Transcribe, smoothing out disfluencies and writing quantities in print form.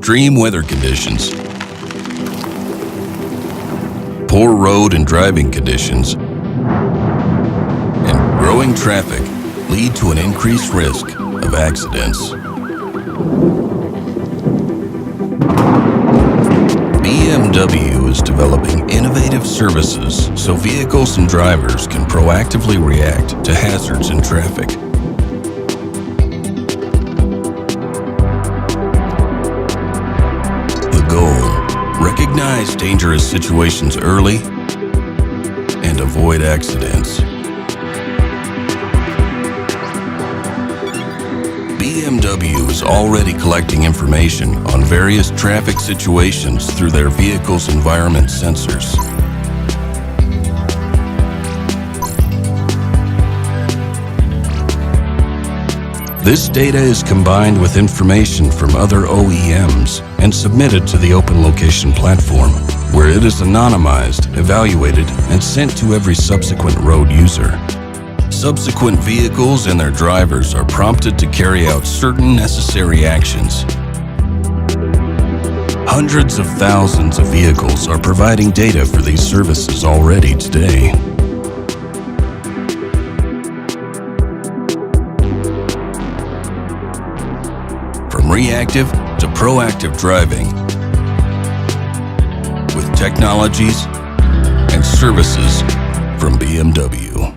extreme weather conditions, poor road and driving conditions, and growing traffic lead to an increased risk of accidents. BMW is developing innovative services so vehicles and drivers can proactively react to hazards in traffic. The goal: recognize dangerous situations early and avoid accidents. BMW is already collecting information on various traffic situations through their vehicle's environment sensors. This data is combined with information from other OEMs and submitted to the Open Location platform, where it is anonymized, evaluated, and sent to every subsequent road user. Subsequent vehicles and their drivers are prompted to carry out certain necessary actions. Hundreds of thousands of vehicles are providing data for these services already today. From reactive to proactive driving, with technologies and services from BMW.